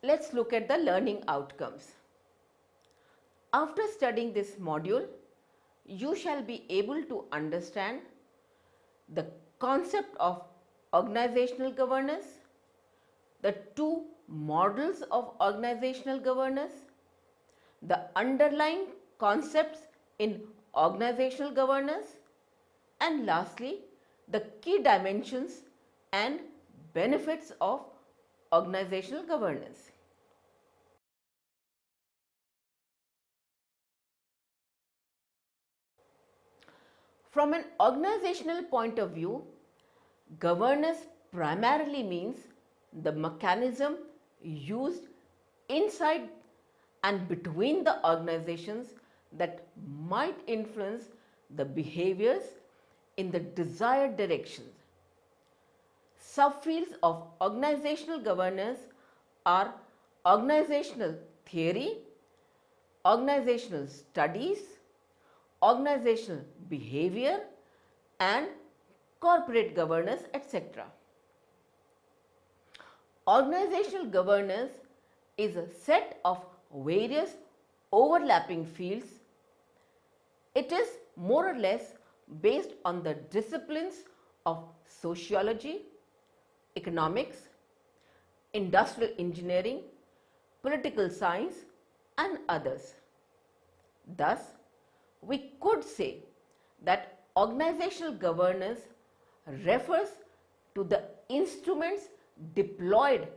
let's look at the learning outcomes. After studying this module, you shall be able to understand the concept of organizational governance, the two models of organizational governance, the underlying concepts in organizational governance, and lastly, the key dimensions and benefits of organizational governance. From an organizational point of view, governance primarily means the mechanism used inside and between the organizations that might influence the behaviors in the desired directions. Subfields of organizational governance are organizational theory, organizational studies, organizational behavior, and corporate governance, etc. Organizational governance is a set of various overlapping fields. It is more or less based on the disciplines of sociology, economics, industrial engineering, political science, and others. Thus, we could say that organizational governance refers to the instruments deployed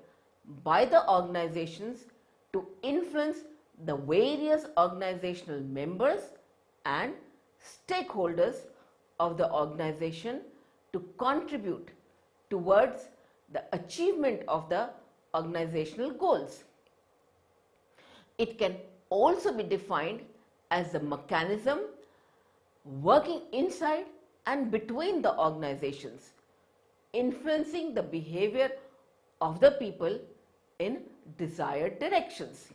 by the organizations to influence the various organizational members and stakeholders of the organization to contribute towards the achievement of the organizational goals. It can also be defined as a mechanism working inside and between the organizations, influencing the behavior of the people in desired directions.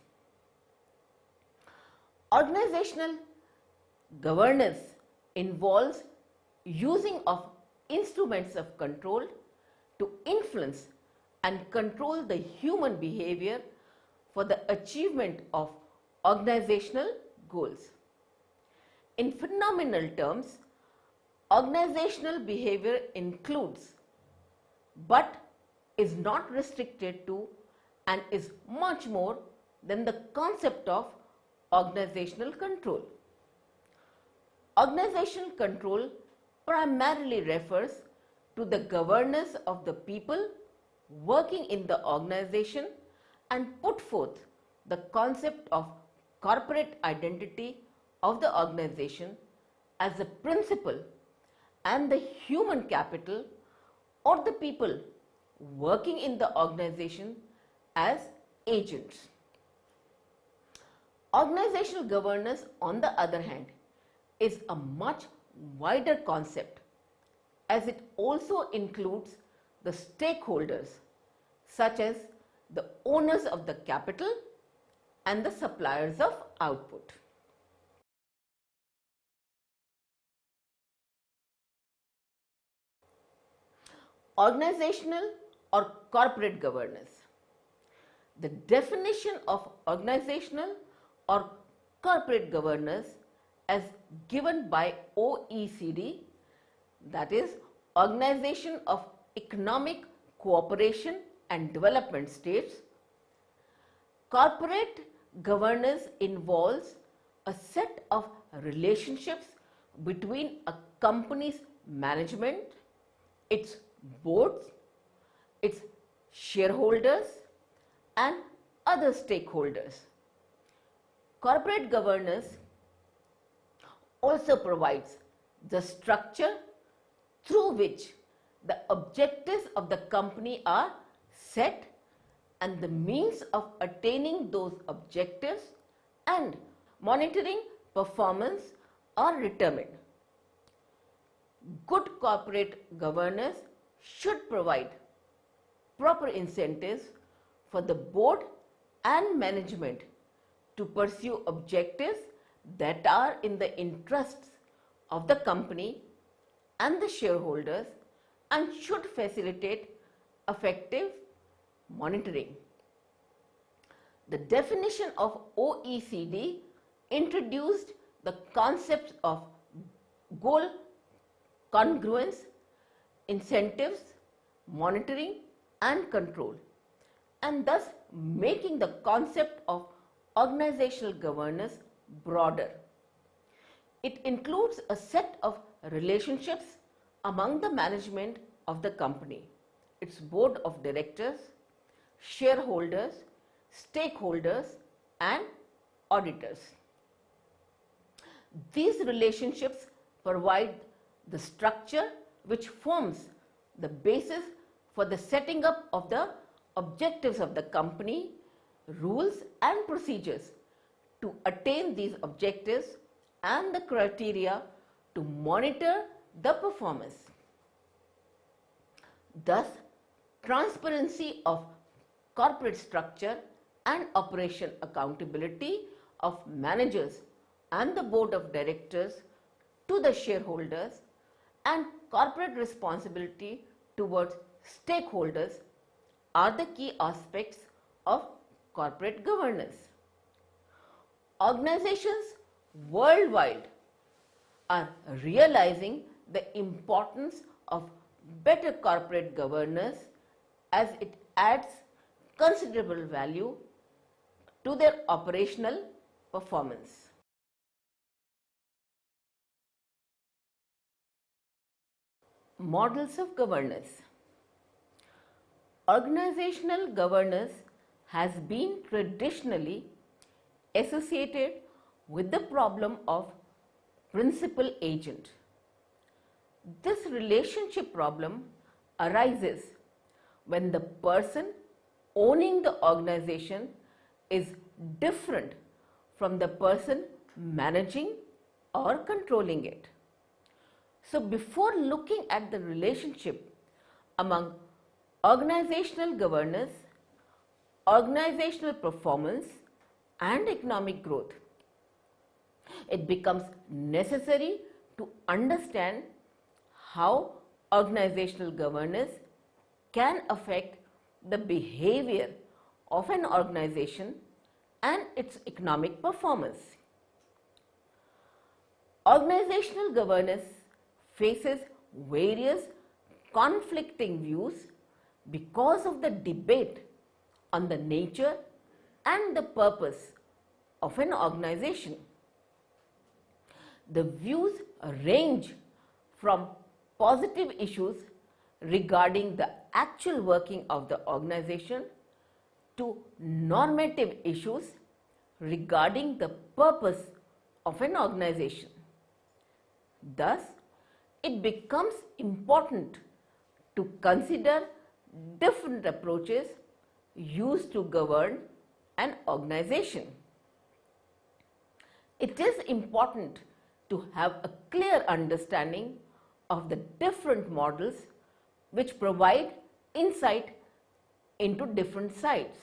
Organizational governance involves using of instruments of control to influence and control the human behavior for the achievement of organizational goals. In phenomenal terms, organizational behavior includes but is not restricted to and is much more than the concept of organizational control. Organizational control primarily refers to the governance of the people working in the organization and put forth the concept of corporate identity of the organization as a principle and the human capital or the people working in the organization as agents. Organizational governance, on the other hand, is a much wider concept as it also includes the stakeholders such as the owners of the capital and the suppliers of output. Organizational or corporate governance. The definition of organizational or corporate governance as given by OECD, that is Organization of Economic Cooperation and Development States. Corporate governance involves a set of relationships between a company's management, its boards, its shareholders, and other stakeholders. Corporate governance also provides the structure through which the objectives of the company are set and the means of attaining those objectives and monitoring performance are determined. Good corporate governance should provide proper incentives for the board and management to pursue objectives that are in the interests of the company and the shareholders and should facilitate effective monitoring. The definition of OECD introduced the concepts of goal congruence, incentives, monitoring and control, and thus making the concept of organizational governance broader. It includes a set of relationships among the management of the company, its board of directors, shareholders, stakeholders and auditors. These relationships provide the structure which forms the basis for the setting up of the objectives of the company, rules and procedures to attain these objectives and the criteria to monitor the performance. Thus, transparency of corporate structure and operation accountability of managers and the board of directors to the shareholders and corporate responsibility towards stakeholders are the key aspects of corporate governance. Organizations worldwide are realizing the importance of better corporate governance as it adds considerable value to their operational performance. Models of governance. Organizational governance has been traditionally associated with the problem of principal agent. This relationship problem arises when the person owning the organization is different from the person managing or controlling it. So before looking at the relationship among organizational governance, organizational performance and economic growth, it becomes necessary to understand how organizational governance can affect the behavior of an organization and its economic performance. Organizational governance faces various conflicting views because of the debate on the nature and the purpose of an organization. The views range from positive issues regarding the actual working of the organization to normative issues regarding the purpose of an organization. Thus, it becomes important to consider different approaches used to govern an organization. It is important to have a clear understanding of the different models which provide insight into different sides.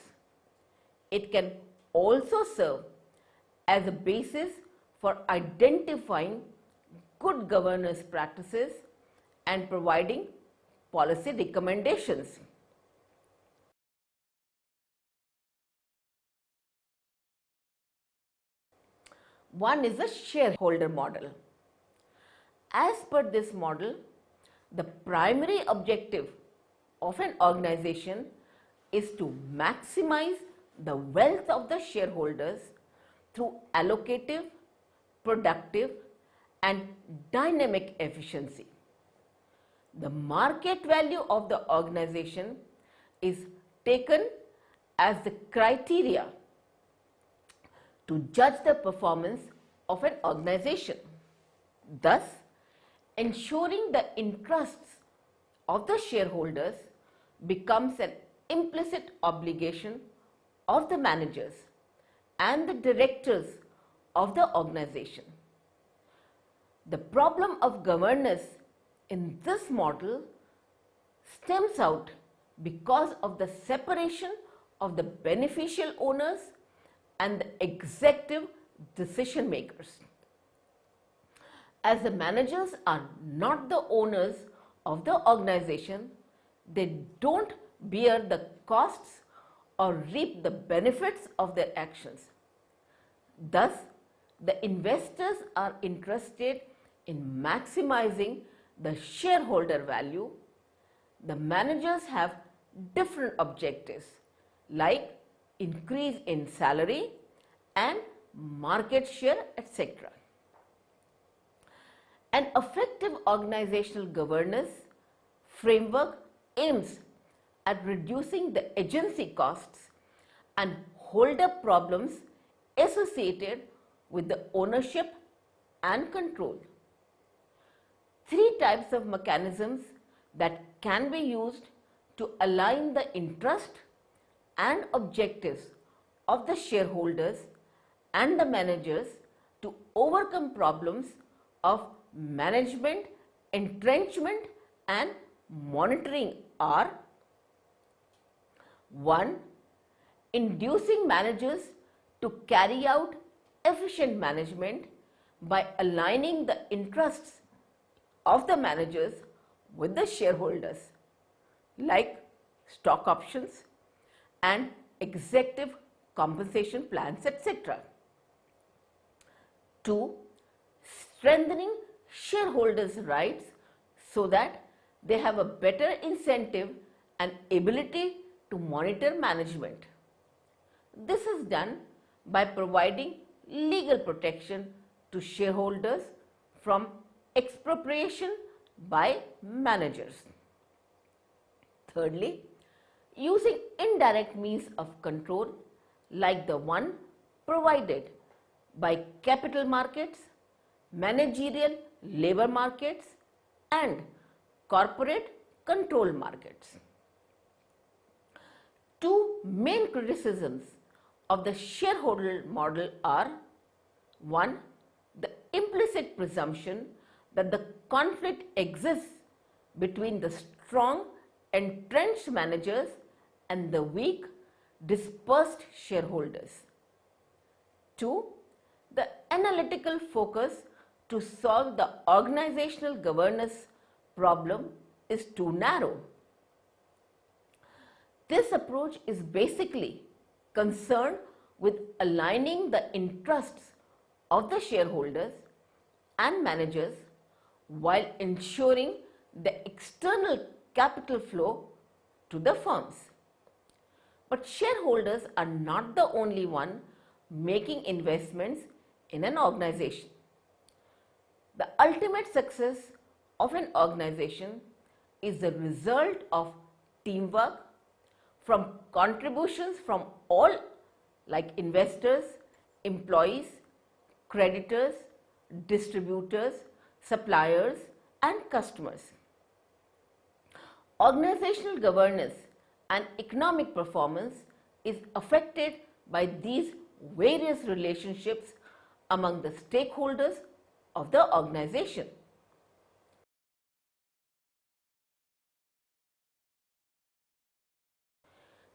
It can also serve as a basis for identifying good governance practices and providing policy recommendations. One is a shareholder model. As per this model, the primary objective of an organization is to maximize the wealth of the shareholders through allocative, productive and dynamic efficiency. The market value of the organization is taken as the criteria to judge the performance of an organization. Thus, ensuring the interests of the shareholders becomes an implicit obligation of the managers and the directors of the organization. The problem of governance in this model stems out because of the separation of the beneficial owners and the executive decision makers. As the managers are not the owners of the organization, they don't bear the costs or reap the benefits of their actions. Thus, the investors are interested in maximizing the shareholder value. The managers have different objectives like increase in salary and market share, etc. An effective organizational governance framework aims at reducing the agency costs and hold-up problems associated with the ownership and control. Three types of mechanisms that can be used to align the interest and objectives of the shareholders and the managers to overcome problems of management, entrenchment and monitoring are: 1. Inducing managers to carry out efficient management by aligning the interests of the managers with the shareholders, like stock options and executive compensation plans, etc. 2. Strengthening shareholders' rights so that they have a better incentive and ability to monitor management. This is done by providing legal protection to shareholders from expropriation by managers. Thirdly, using indirect means of control like the one provided by capital markets, managerial labor markets and corporate control markets. Two main criticisms of the shareholder model are: 1. The implicit presumption that the conflict exists between the strong entrenched managers and the weak dispersed shareholders. 2. The analytical focus to solve the organizational governance problem is too narrow. This approach is basically concerned with aligning the interests of the shareholders and managers while ensuring the external capital flow to the firms. But shareholders are not the only one making investments in an organization. The ultimate success of an organization is the result of teamwork from contributions from all, like investors, employees, creditors, distributors, suppliers and customers. Organizational governance and economic performance is affected by these various relationships among the stakeholders of the organization.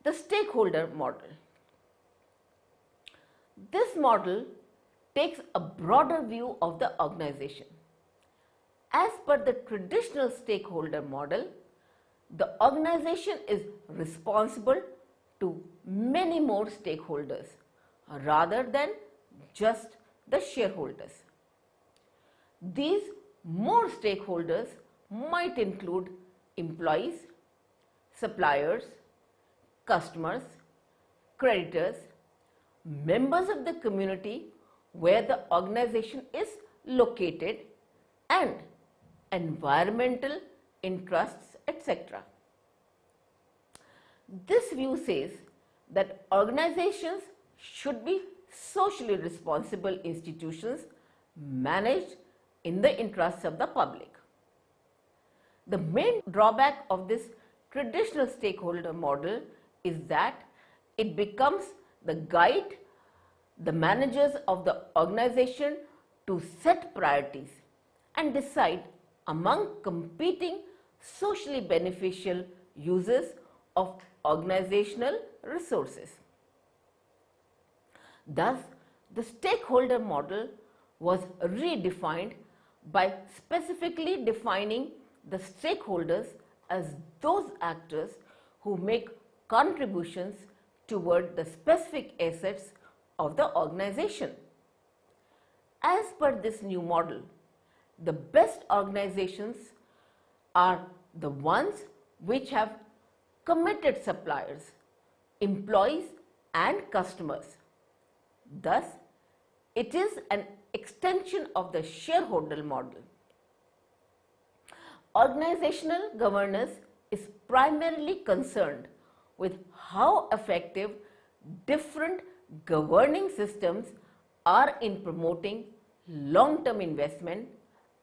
The stakeholder model. This model takes a broader view of the organization. As per the traditional stakeholder model, the organization is responsible to many more stakeholders rather than just the shareholders. These more stakeholders might include employees, suppliers, customers, creditors, members of the community where the organization is located, and environmental interests, etc. This view says that organizations should be socially responsible institutions managed in the interests of the public. The main drawback of this traditional stakeholder model is that it becomes the guide the managers of the organization to set priorities and decide among competing socially beneficial uses of organizational resources. Thus, the stakeholder model was redefined by specifically defining the stakeholders as those actors who make contributions toward the specific assets of the organization. As per this new model, the best organizations are the ones which have committed suppliers, employees and customers. Thus, it is an extension of the shareholder model. Organizational governance is primarily concerned with how effective different governing systems are in promoting long-term investment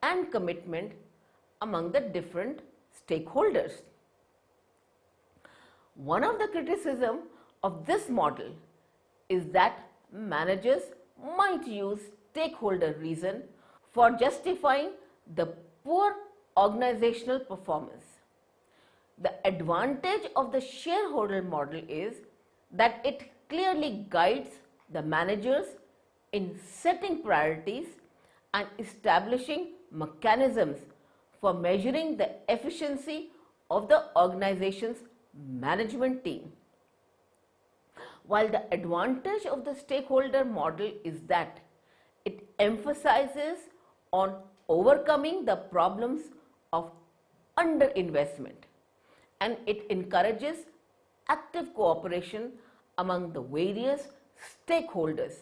and commitment among the different stakeholders. One of the criticisms of this model is that managers might use stakeholder reason for justifying the poor organizational performance. The advantage of the shareholder model is that it clearly guides the managers in setting priorities and establishing mechanisms for measuring the efficiency of the organization's management team. While the advantage of the stakeholder model is that it emphasizes on overcoming the problems of underinvestment and it encourages active cooperation among the various stakeholders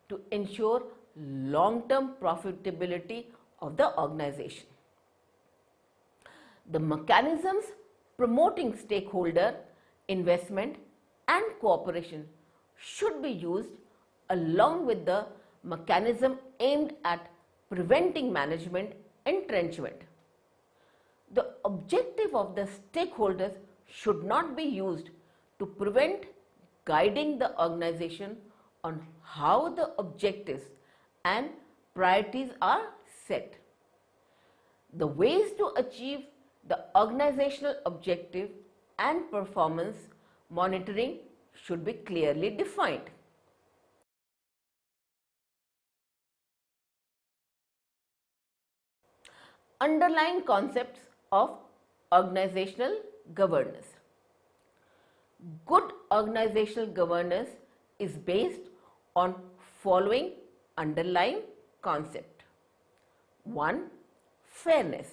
to ensure long-term profitability of the organization. The mechanisms promoting stakeholder investment and cooperation should be used along with the mechanism aimed at preventing management entrenchment. The objective of the stakeholders should not be used to prevent guiding the organization on how the objectives and priorities are set. The ways to achieve the organizational objective and performance monitoring should be clearly defined. Underlying concepts of organizational governance. Good organizational governance is based on following underlying concept. 1. Fairness.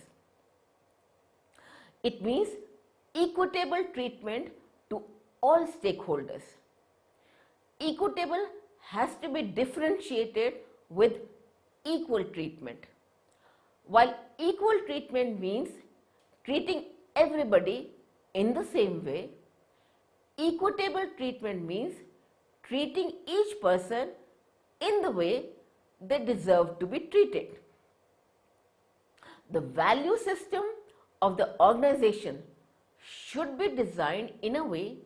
It means equitable treatment to all stakeholders. Equitable has to be differentiated with equal treatment. While equal treatment means treating everybody in the same way, equitable treatment means treating each person in the way they deserve to be treated. The value system of the organization should be designed in a way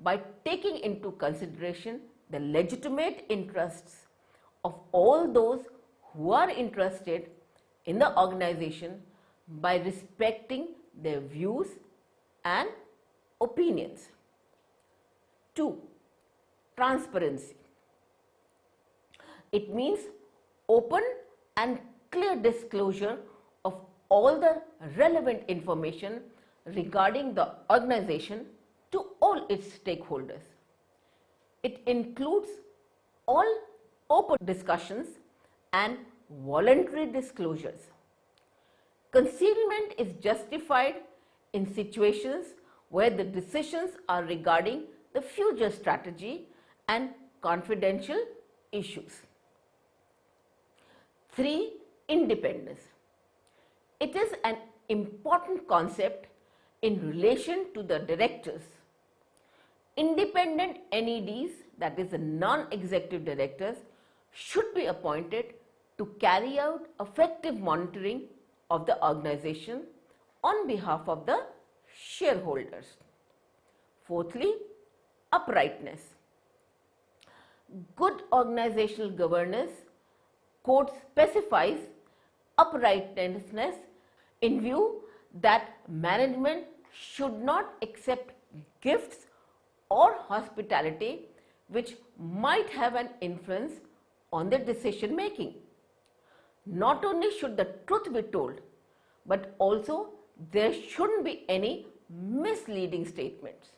by taking into consideration the legitimate interests of all those who are interested in the organization by respecting their views and opinions. 2. Transparency. It means open and clear disclosure of all the relevant information regarding the organization to all its stakeholders. It includes all open discussions and voluntary disclosures. Concealment is justified in situations where the decisions are regarding the future strategy and confidential issues. 3. Independence. It is an important concept in relation to the directors. Independent NEDs, that is the non-executive directors, should be appointed to carry out effective monitoring of the organization on behalf of the shareholders. Fourthly, uprightness. Good organizational governance code specifies uprightness in view that management should not accept gifts or hospitality which might have an influence on their decision making. Not only should the truth be told, but also there shouldn't be any misleading statements.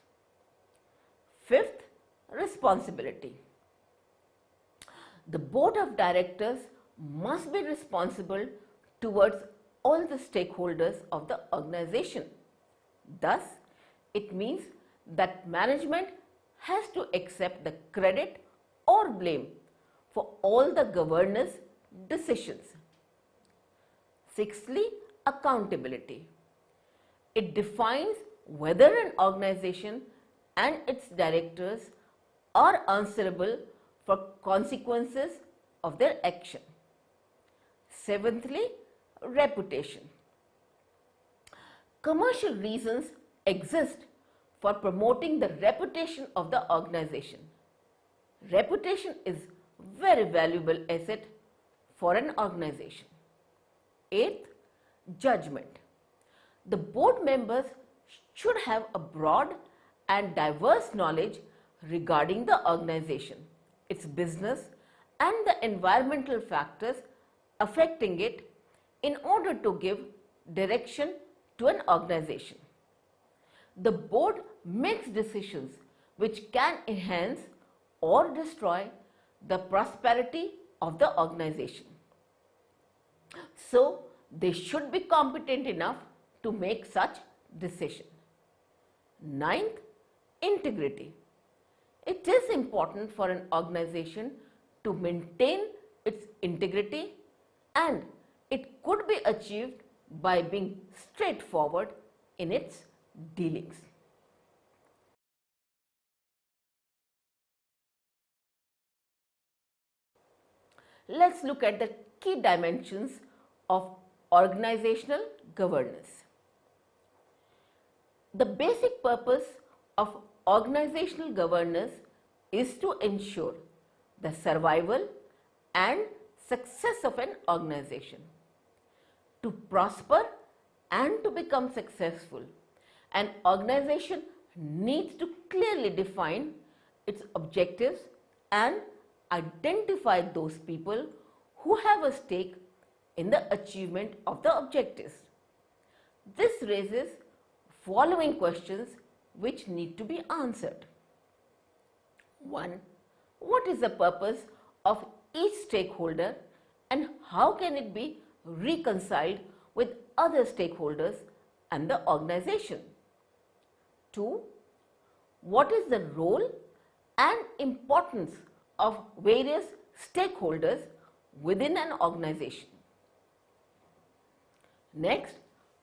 Fifth, responsibility. The board of directors must be responsible towards all the stakeholders of the organization. Thus, it means that management has to accept the credit or blame for all the governance decisions. Sixthly, accountability. It defines whether an organization and its directors are answerable for consequences of their action. Seventhly, reputation. Commercial reasons exist for promoting the reputation of the organization. Reputation is very valuable asset for an organization. Eighth, judgment. The board members should have a broad and diverse knowledge regarding the organization, its business and the environmental factors affecting it in order to give direction to an organization. The board makes decisions which can enhance or destroy the prosperity of the organization. So, they should be competent enough to make such decision. Ninth, integrity. It is important for an organization to maintain its integrity, and it could be achieved by being straightforward in its dealings. Let's look at the key dimensions of organizational governance. The basic purpose of organizational governance is to ensure the survival and success of an organization. To prosper and to become successful, an organization needs to clearly define its objectives and identify those people who have a stake in the achievement of the objectives. This raises following questions which need to be answered. 1. What is the purpose of each stakeholder and how can it be reconciled with other stakeholders and the organization? 2. What is the role and importance of various stakeholders within an organization? Next,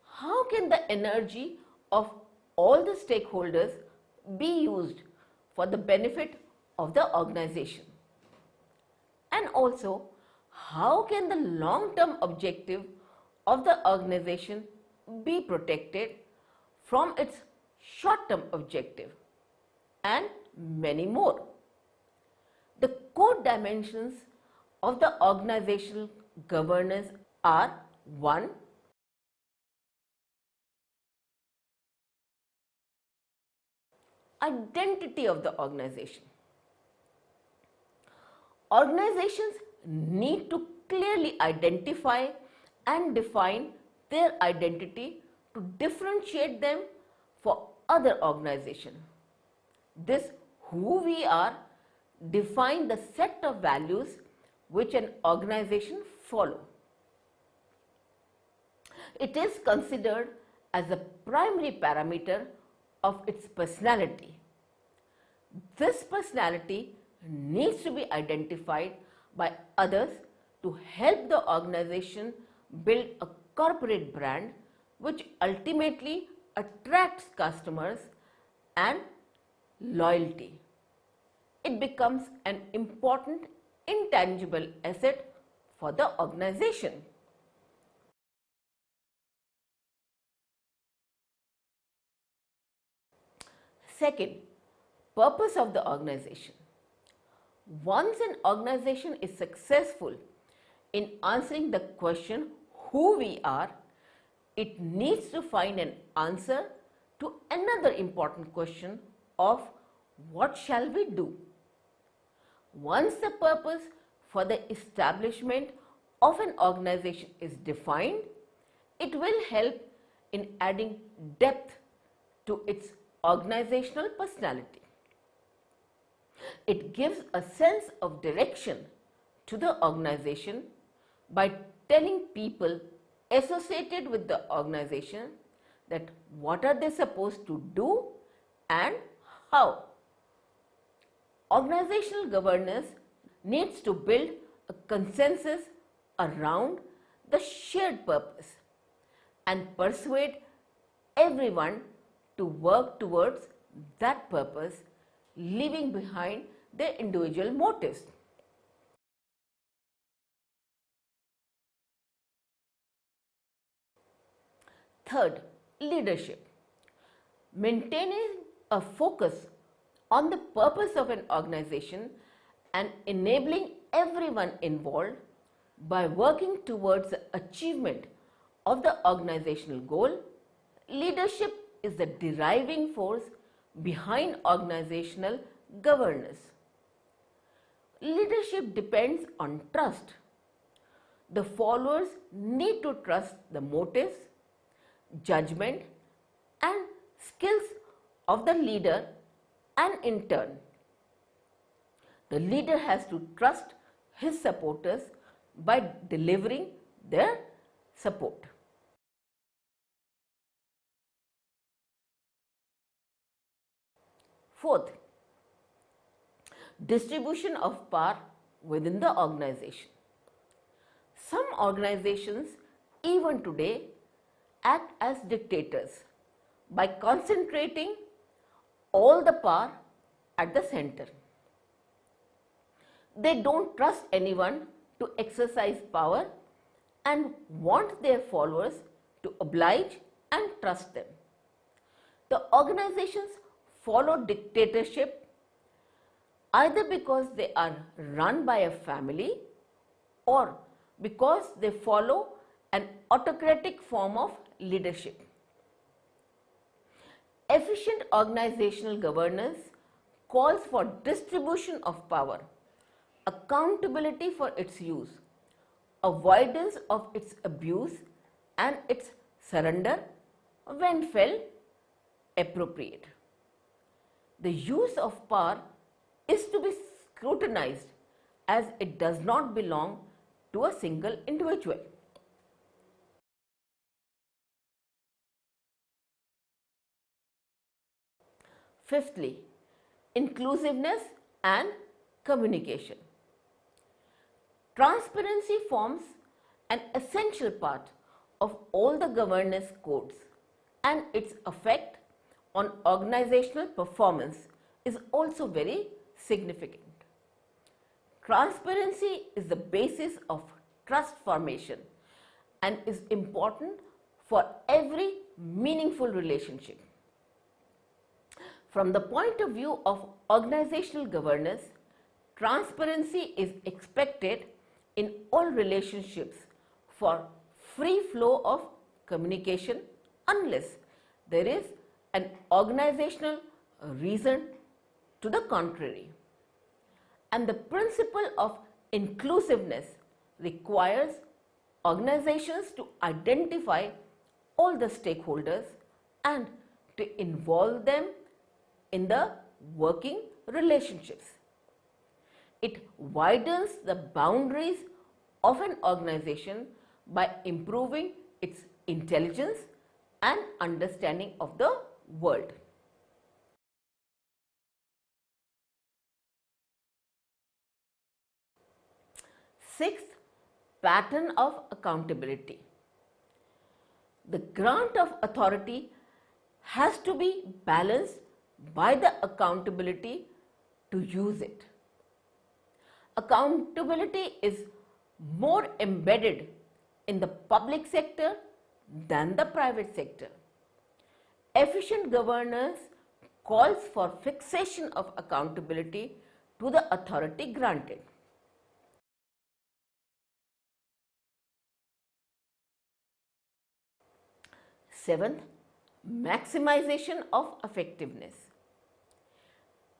how can the energy of all the stakeholders be used for the benefit of the organization? And also, how can the long-term objective of the organization be protected from its short-term objective? And many more. The core dimensions of the organizational governance are: 1. Identity of the organization. Organizations need to clearly identify and define their identity to differentiate them for other organizations. This who we are define the set of values which an organization follow. It is considered as a primary parameter of its personality. This personality needs to be identified by others to help the organization build a corporate brand which ultimately attracts customers and loyalty. It becomes an important intangible asset for the organization. Second, purpose of the organization. Once an organization is successful in answering the question who we are, it needs to find an answer to another important question of what shall we do. Once the purpose for the establishment of an organization is defined, it will help in adding depth to its organizational personality. It gives a sense of direction to the organization by telling people associated with the organization that what are they supposed to do and how. Organizational governance needs to build a consensus around the shared purpose and persuade everyone to work towards that purpose, leaving behind their individual motives. Third, leadership. Maintaining a focus on the purpose of an organization and enabling everyone involved by working towards the achievement of the organizational goal. Leadership is the driving force behind organizational governance. Leadership depends on trust. The followers need to trust the motives, judgment, and skills of the leader, and in turn, the leader has to trust his supporters by delivering their support. Fourth, distribution of power within the organization. Some organizations, even today, act as dictators by concentrating all the power at the center. They don't trust anyone to exercise power and want their followers to oblige and trust them. The organizations follow dictatorship either because they are run by a family or because they follow an autocratic form of leadership. Efficient organizational governance calls for distribution of power, accountability for its use, avoidance of its abuse, and its surrender when felt appropriate. The use of power is to be scrutinized as it does not belong to a single individual. Fifthly, inclusiveness and communication. Transparency forms an essential part of all the governance codes, and its effect on organizational performance is also very significant. Transparency is the basis of trust formation and is important for every meaningful relationship. From the point of view of organizational governance, transparency is expected in all relationships for free flow of communication unless there is an organizational reason to the contrary. And the principle of inclusiveness requires organizations to identify all the stakeholders and to involve them in the working relationships. It widens the boundaries of an organization by improving its intelligence and understanding of the world. Sixth, pattern of accountability. The grant of authority has to be balanced by the accountability to use it. Accountability is more embedded in the public sector than the private sector. Efficient governance calls for fixation of accountability to the authority granted. Seventh, maximization of effectiveness.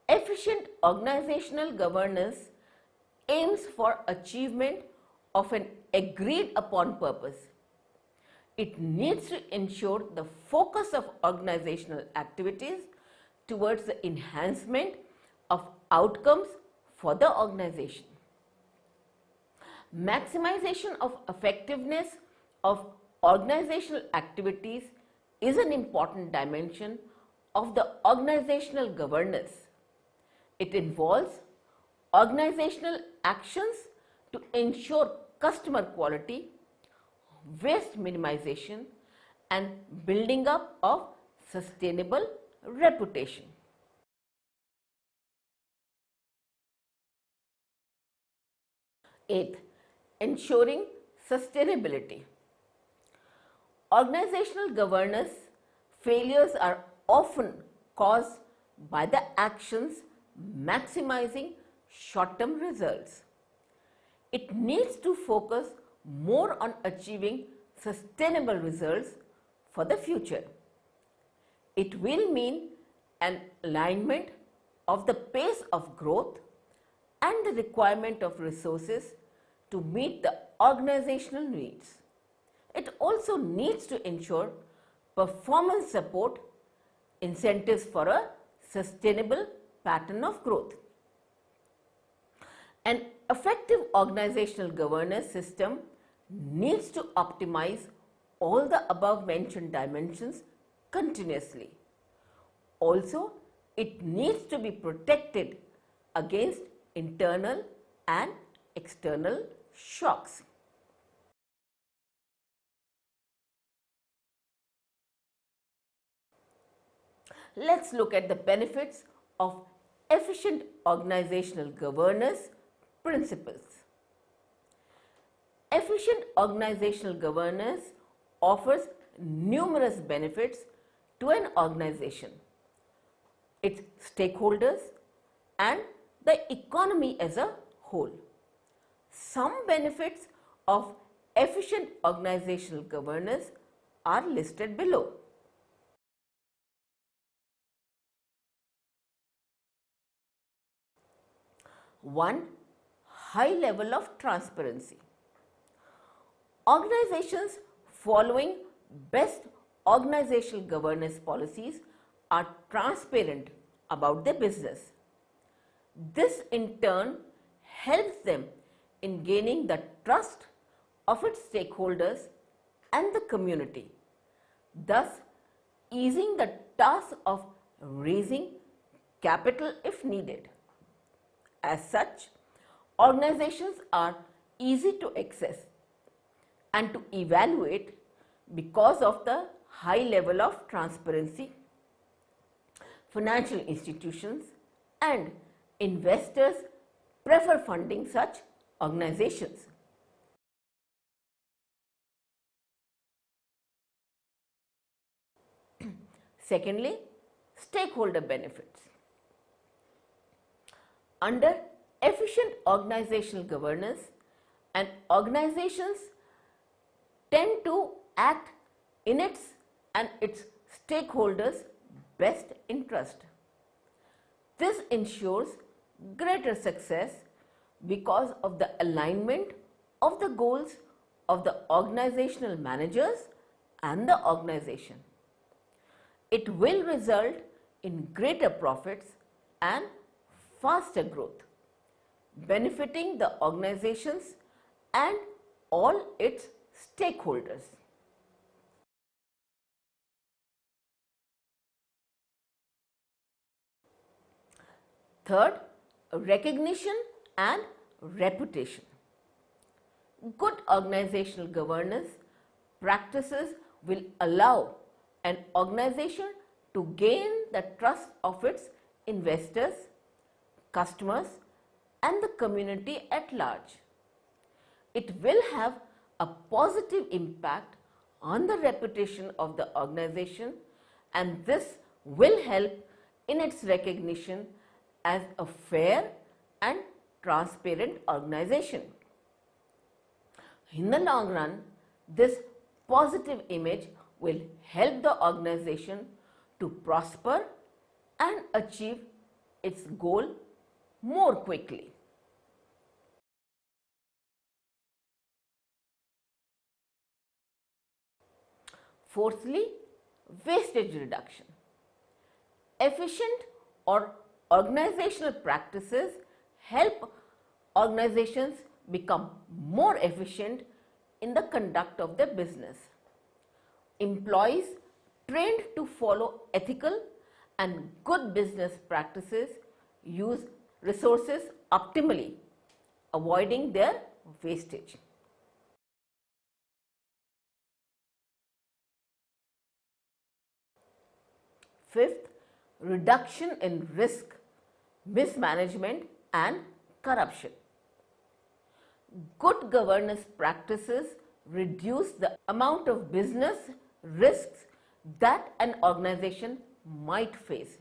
Efficient organizational governance aims for achievement of an agreed upon purpose. It needs to ensure the focus of organizational activities towards the enhancement of outcomes for the organization. Maximization of effectiveness of organizational activities is an important dimension of the organizational governance. It involves organizational actions to ensure customer quality, waste minimization, and building up of sustainable reputation. Eighth, ensuring sustainability. Organizational governance failures are often caused by the actions maximizing short-term results. It needs to focus more on achieving sustainable results for the future. It will mean an alignment of the pace of growth and the requirement of resources to meet the organizational needs. It also needs to ensure performance support, incentives for a sustainable pattern of growth. An effective organizational governance system needs to optimize all the above mentioned dimensions continuously. Also, it needs to be protected against internal and external shocks. Let's look at the benefits of efficient organizational governance principles. Efficient organizational governance offers numerous benefits to an organization, its stakeholders, and the economy as a whole. Some benefits of efficient organizational governance are listed below. One, high level of transparency. Organizations following best organizational governance policies are transparent about their business. This in turn helps them in gaining the trust of its stakeholders and the community, thus easing the task of raising capital if needed. As such, organizations are easy to access and to evaluate because of the high level of transparency. Financial institutions and investors prefer funding such organizations. Secondly, stakeholder benefits. Under efficient organizational governance, and organizations tend to act in its and its stakeholders' best interest. This ensures greater success because of the alignment of the goals of the organizational managers and the organization. It will result in greater profits and faster growth, benefiting the organizations and all its stakeholders. Third, recognition and reputation. Good organizational governance practices will allow an organization to gain the trust of its investors, customers, and the community at large. It will have a positive impact on the reputation of the organization, and this will help in its recognition as a fair and transparent organization. In the long run, this positive image will help the organization to prosper and achieve its goal more quickly. Fourthly, wastage reduction. Efficient or organizational practices help organizations become more efficient in the conduct of their business. Employees trained to follow ethical and good business practices use resources optimally, avoiding their wastage. Fifth, reduction in risk, mismanagement and corruption. Good governance practices reduce the amount of business risks that an organization might face.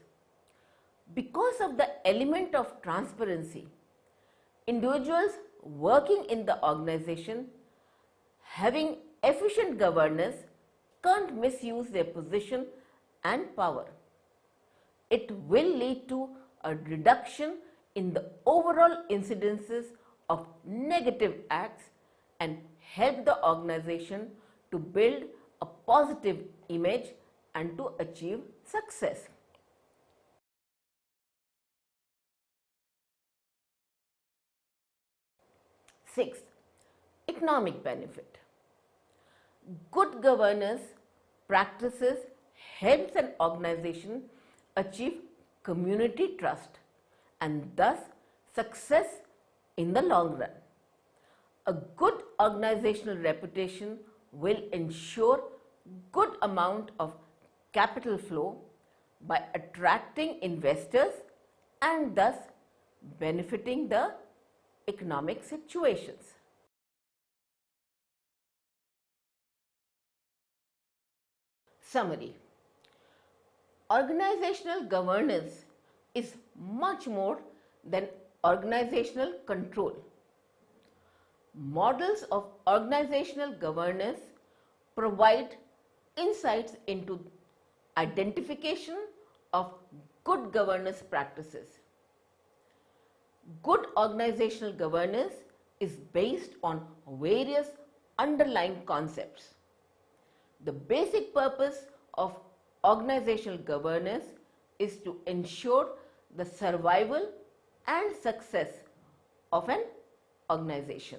Because of the element of transparency, individuals working in the organization having efficient governance can't misuse their position and power. It will lead to a reduction in the overall incidences of negative acts and help the organization to build a positive image and to achieve success. Sixth, economic benefit. Good governance practices helps an organization achieve community trust and thus success in the long run. A good organizational reputation will ensure good amount of capital flow by attracting investors and thus benefiting the economic situations. Summary. Organizational governance is much more than organizational control. Models of organizational governance provide insights into identification of good governance practices. Good organizational governance is based on various underlying concepts. The basic purpose of organizational governance is to ensure the survival and success of an organization.